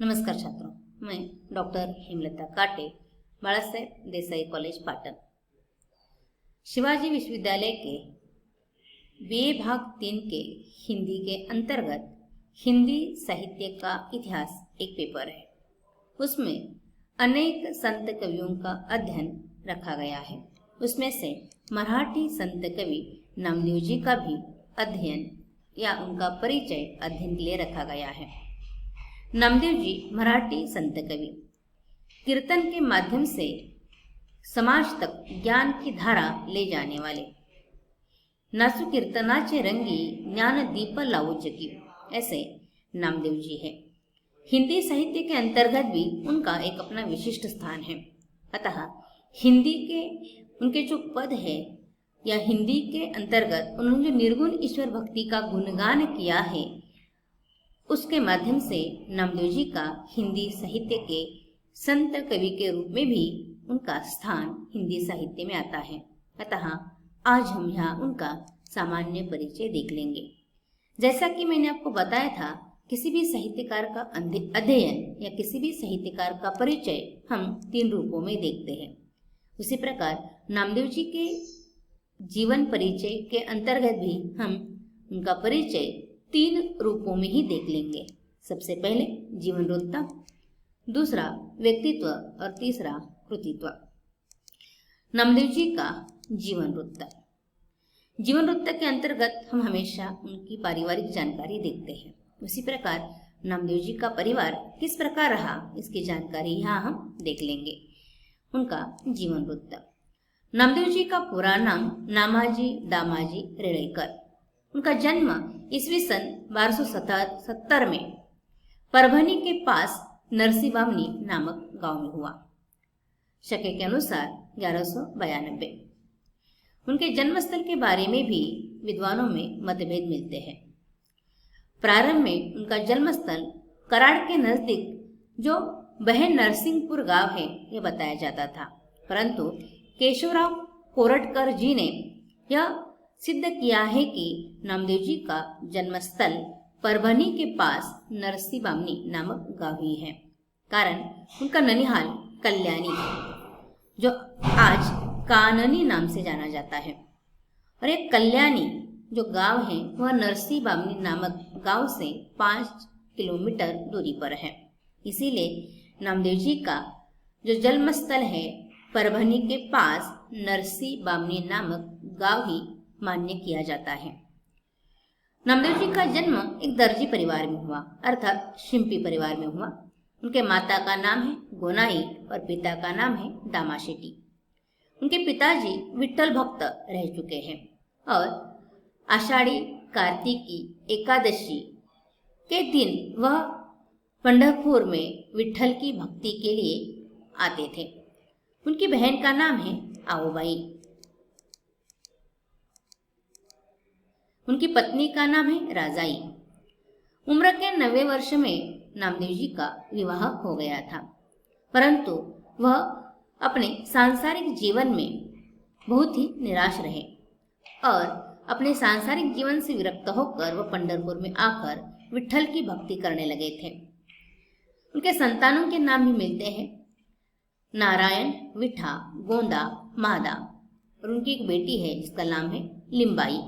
नमस्कार छात्रों, मैं डॉक्टर हेमलता काटे, बालासाहेब देसाई कॉलेज पाटन। शिवाजी विश्वविद्यालय के बीए भाग 3 के हिंदी के अंतर्गत हिंदी साहित्य का इतिहास एक पेपर है। उसमें अनेक संत कवियों का अध्ययन रखा गया है। उसमें से मराठी संत कवि नामदेव जी का भी अध्ययन या उनका परिचय अध्ययन के लिए रखा गया है। नामदेव जी मराठी संत कवि, कीर्तन के माध्यम से समाज तक ज्ञान की धारा ले जाने वाले। नासू कीर्तनाचे रंगी ज्ञान दीप लावू जगी, ऐसे नामदेव जी है। हिंदी साहित्य के अंतर्गत भी उनका एक अपना विशिष्ट स्थान है। अतः हिंदी के उनके जो पद है या हिंदी के अंतर्गत उन्होंने जो निर्गुण ईश्वर भक्ति का गुणगान किया है, उसके माध्यम से नामदेव जी का हिंदी साहित्य के संत कवि के रूप में भी उनका स्थान हिंदी साहित्य में आता है। अतः आज हम यहाँ उनका सामान्य परिचय देख लेंगे। जैसा कि मैंने आपको बताया था, किसी भी साहित्यकार का अध्ययन या किसी भी साहित्यकार का परिचय हम 3 रूपों में देखते हैं। उसी प्रकार नामदेव जी के जीवन परिचय के अंतर्गत भी हम उनका परिचय 3 रूपों में ही देख लेंगे। सबसे पहले जीवन वृत्त, दूसरा व्यक्तित्व और तीसरा कृतित्व। नामदेव जी का जीवन वृत्त। जीवन वृत्त के अंतर्गत हम हमेशा उनकी पारिवारिक जानकारी देखते हैं। उसी प्रकार नामदेव जी का परिवार किस प्रकार रहा, इसकी जानकारी यहाँ हम देख लेंगे। उनका जीवन वृत्त। नामदेव जी का पूरा नाम नामाजी दामाजी रेड़ेकर। उनका जन्म ईस्वी सन 1270 में परभनी के पास नरसीबामनी नामक गांव में हुआ। शके के अनुसार 1192। उनके जन्मस्थल के बारे में भी विद्वानों में मतभेद मिलते हैं। प्रारंभ में उनका जन्मस्थल कराड़ के नजदीक जो बहन नरसिंहपुर गांव है यह बताया जाता था, परंतु केशवराव कोरटकर जी ने यह सिद्ध किया है कि नामदेव जी का जन्मस्थल परभनी के पास नरसीबामनी नामक गांव ही है। कारण उनका ननिहाल कल्याणी, जो आज काननी नाम से जाना जाता है, और एक कल्याणी जो गांव है वह नरसीबामनी नामक गांव से 5 किलोमीटर दूरी पर है। इसीलिए नामदेव जी का जो जन्मस्थल है परभनी के पास नरसीबामनी नामक गांव ही मान्य किया जाता है। नामदेव जी का जन्म एक दर्जी परिवार में हुआ, अर्थात शिंपी परिवार में हुआ। उनके माता का नाम है गोनाई और पिता का नाम है दामाशेट्टी। उनके पिताजी विठ्ठल भक्त रह चुके हैं और आषाढ़ी कार्तिकी एकादशी के दिन वह पंढरपुर में विठ्ठल की भक्ति के लिए आते थे। उनकी बहन का नाम है आओबाई। उनकी पत्नी का नाम है राजाई। उम्र के 90 वर्ष में नामदेव जी का विवाह हो गया था, परंतु वह अपने सांसारिक जीवन में बहुत ही निराश रहे और अपने सांसारिक जीवन से विरक्त होकर वह पंढरपुर में आकर विठ्ठल की भक्ति करने लगे थे। उनके संतानों के नाम भी मिलते हैं नारायण, विठा, गोंदा, मादा, और उनकी एक बेटी है जिसका नाम है लिम्बाई।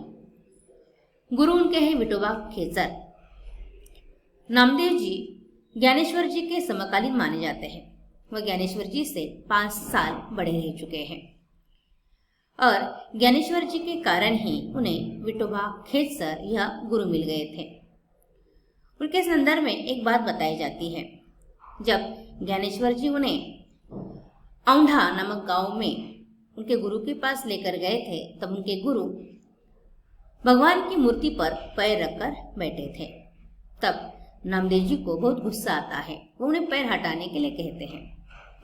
गुरु उनके हैं विठोबा खेचर। नामदेव जी ज्ञानेश्वर जी के समकालीन माने जाते हैं। वह ज्ञानेश्वर जी से 5 साल बड़े रह चुके हैं और ज्ञानेश्वर जी के कारण ही उन्हें विठोबा खेचर यह गुरु मिल गए थे। उनके संदर्भ में एक बात बताई जाती है, जब ज्ञानेश्वर जी उन्हें औंढा नामक गांव में उनके गुरु के पास लेकर गए थे, तब उनके गुरु भगवान की मूर्ति पर पैर रखकर बैठे थे। तब नामदेव जी को बहुत गुस्सा आता है। वो उन्हें पैर हटाने के लिए कहते हैं,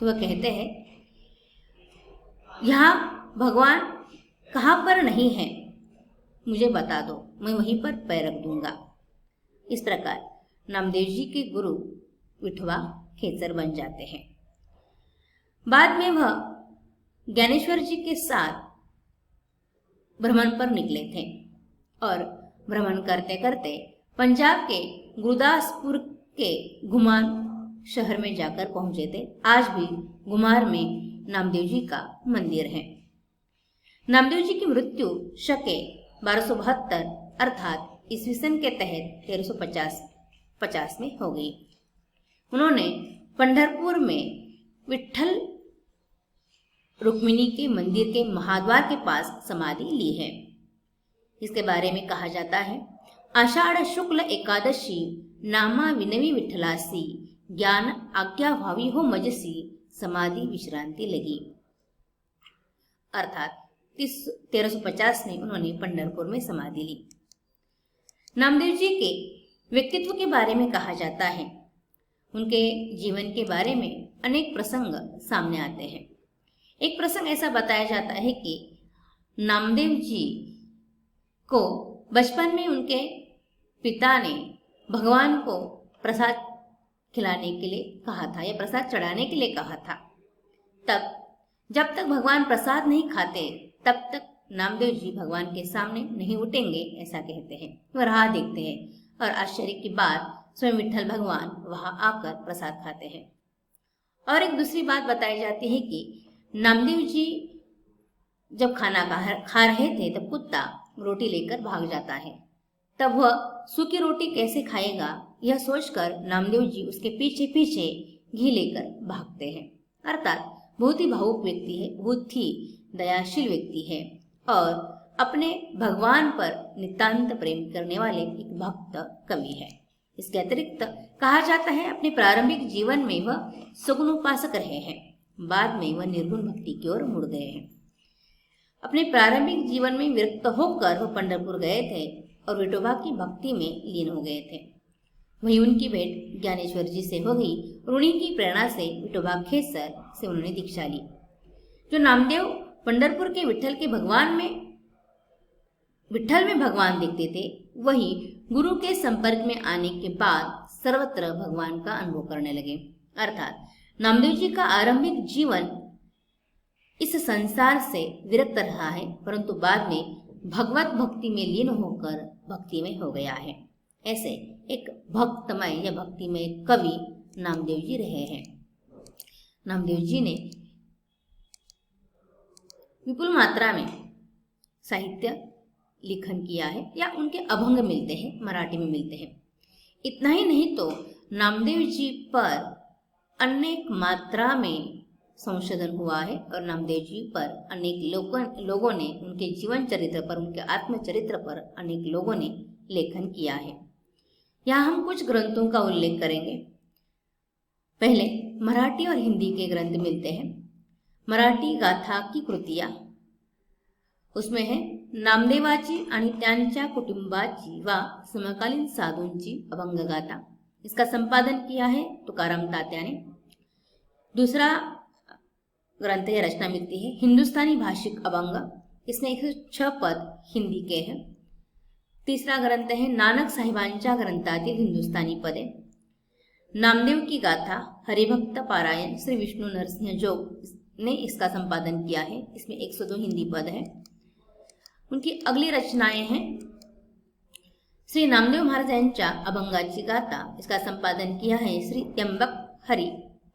तो वह कहते हैं यहाँ भगवान कहाँ पर नहीं है, मुझे बता दो, मैं वहीं पर पैर रख दूंगा। इस प्रकार नामदेव जी के गुरु विठोबा खेचर बन जाते हैं। बाद में वह ज्ञानेश्वर जी के साथ भ्रमण पर निकले थे और भ्रमण करते करते पंजाब के गुरदासपुर के घुमान शहर में जाकर पहुंचे थे। आज भी गुमार में नामदेव जी का मंदिर है। नामदेव जी की मृत्यु शके 1272 अर्थात ईस्वी सन के तहत 1350 में हो गई। उन्होंने पंढरपुर में विठ्ठल रुक्मिणी के मंदिर के महाद्वार के पास समाधि ली है। इसके बारे में कहा जाता है, आषाढ़ शुक्ल एकादशी नामा विनवी विठ्ठलासी, ज्ञान आज्ञा भावी हो मजसी, समाधि विश्रांति लगी। अर्थात 1350 में उन्होंने पंढरपुर में समाधि ली। नामदेव जी के व्यक्तित्व के बारे में कहा जाता है, उनके जीवन के बारे में अनेक प्रसंग सामने आते हैं। एक प्रसंग ऐसा बताया जाता है कि नामदेव जी को बचपन में उनके पिता ने भगवान को प्रसाद खिलाने के लिए कहा था या प्रसाद चढ़ाने के लिए कहा था। तब जब तक भगवान प्रसाद नहीं खाते तब तक नामदेव जी भगवान के सामने नहीं उठेंगे, ऐसा कहते हैं। वह राह देखते हैं और आश्चर्य की बात स्वयं विठ्ठल भगवान वहां आकर प्रसाद खाते हैं। और एक दूसरी बात बताई जाती है कि नामदेव जी जब खाना खा रहे थे तब कुत्ता रोटी लेकर भाग जाता है। तब वह सूखी रोटी कैसे खाएगा यह सोचकर नामदेव जी उसके पीछे पीछे घी लेकर भागते हैं। अर्थात बहुत ही भावुक व्यक्ति है, बहुत ही दयाशील व्यक्ति है और अपने भगवान पर नितांत प्रेम करने वाले एक भक्त कवि है। इसके अतिरिक्त कहा जाता है अपने प्रारंभिक जीवन में वह सगुण उपासक रहे हैं, बाद में वह निर्गुण भक्ति की ओर मुड़ गए हैं। अपने प्रारंभिक जीवन में विरक्त होकर वह पंढरपुर गए थे और विठोबा की भक्ति में लीन हो गए थे। वहीं उनकी भेंट ज्ञानेश्वर जी से हो गई और उन्हीं की प्रेरणा से विठोबा खेसर से उन्होंने दीक्षा ली। जो नामदेव पंढरपुर के विठ्ठल में भगवान देखते थे, वही गुरु के संपर्क में आने के बाद सर्वत्र भगवान का अनुभव करने लगे। अर्थात नामदेव जी का आरंभिक जीवन इस संसार से विरक्त रहा है, परंतु बाद में भगवत भक्ति में लीन होकर भक्तिमय हो गया है। ऐसे एक भक्तमय या भक्तिमय कवि नामदेव जी रहे हैं। नामदेव जी ने विपुल मात्रा में साहित्य लिखन किया है या उनके अभंग मिलते हैं, मराठी में मिलते हैं। इतना ही नहीं तो नामदेव जी पर अनेक मात्रा में संशोधन हुआ है और नामदेव जी पर अनेक लोगों ने उनके जीवन चरित्र पर, उनके आत्मचरित्र पर अनेक लोगों ने लेखन किया है। यहाँ हम कुछ ग्रंथों का उल्लेख करेंगे। पहले मराठी और हिंदी के ग्रंथ मिलते हैं। मराठी गाथा की कृतियां, उसमें है नामदेवाची आणि त्यांच्या कुटुंबाची व समकालीन साधूंची अभंग गाथा। इसका संपादन किया है तुकाराम तात्या ने। दूसरा ग्रंथ या रचना मिलती है हिंदुस्तानी भाषिक अभंग, इसमें 106 पद हिंदी के हैं। तीसरा ग्रंथ है नानक साहेबांच्या ग्रंथातील हिंदुस्तानी पदे। नामदेव की गाथा हरिभक्त पारायण श्री विष्णु नरसिंह जोग ने इसका संपादन किया है, इसमें 102 हिंदी पद है। उनकी अगली रचनाएं हैं श्री नामदेव महाराज यांच्या अभंगाची गाथा, इसका संपादन किया है श्री त्र्यंबक हरि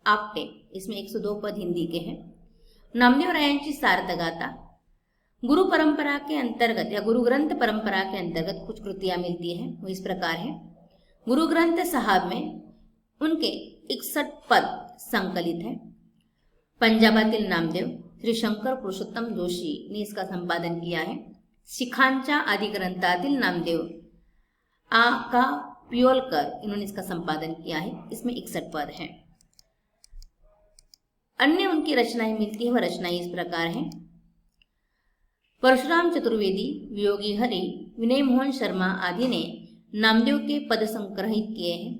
आपटे, इसमें 102 पद हिंदी के हैं। नामदेव रायांची सार्थ गाथा, गुरु परंपरा के अंतर्गत या गुरु ग्रंथ परंपरा के अंतर्गत कुछ कृतियां मिलती हैं, वो इस प्रकार है। गुरु ग्रंथ साहब में उनके 61 पद संकलित हैं। पंजाबातील नामदेव श्री शंकर पुरुषोत्तम जोशी ने इसका संपादन किया है। शिखांच्या आदिग्रंथातील नामदेव आ का पियोलकर, इन्होंने इसका संपादन किया है, इसमें 61 पद हैं। अन्य उनकी रचनाएं मिलती है, वह रचनाएं इस प्रकार हैं। परशुराम चतुर्वेदी, वियोगी हरि, विनय मोहन शर्मा आदि ने नामदेव के पद संग्रहित किए हैं।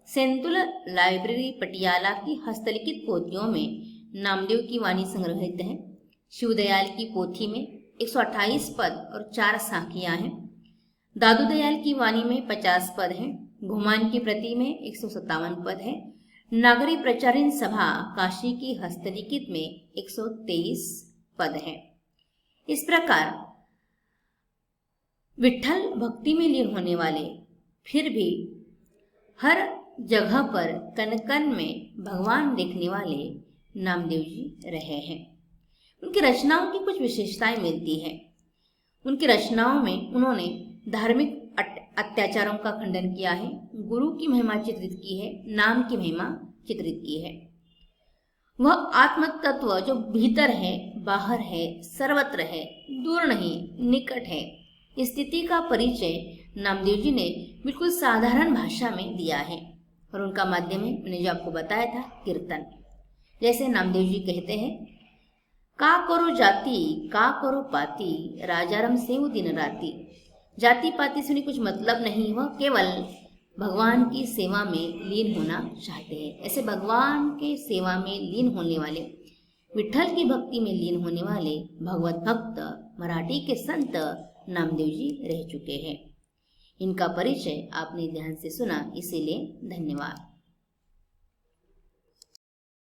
सेंतुल लाइब्रेरी पटियाला की हस्तलिखित पोथियों में नामदेव की वाणी संग्रहित है। शिवदयाल की पोथी में 128 पद और 4 साखियां हैं। दादू दयाल की वाणी में 50 पद हैं। घुमान की प्रति में 157 पद है। नागरी प्रचारिन सभा काशी की हस्तलिखित में 123 पद हैं। इस प्रकार विठ्ठल भक्ति में लीन होने वाले, फिर भी हर जगह पर कन कन में भगवान देखने वाले नामदेव जी रहे हैं। उनकी रचनाओं की कुछ विशेषताएं मिलती है। उनकी रचनाओं में उन्होंने धार्मिक अत्याचारों का खंडन किया है, गुरु की महिमा चित्रित की है, नाम की महिमा चित्रित की है। वह आत्म तत्व जो भीतर है, बाहर है, सर्वत्र है, दूर नहीं, निकट है, स्थिति का परिचय नामदेव जी ने बिल्कुल साधारण भाषा में दिया है। और उनका माध्यम है, मैंने जो आपको बताया था, कीर्तन। जैसे नामदेव जी कहते हैं, का करो जाति का करो पाती, राजारम सेव दिन राती। जाति पाति से कुछ मतलब नहीं, वह केवल भगवान की सेवा में लीन होना चाहते हैं। ऐसे भगवान के सेवा में लीन होने वाले, विठल की भक्ति में लीन होने वाले भगवत भक्त मराठी के संत नामदेव जी रह चुके हैं। इनका परिचय आपने ध्यान से सुना, इसीलिए धन्यवाद।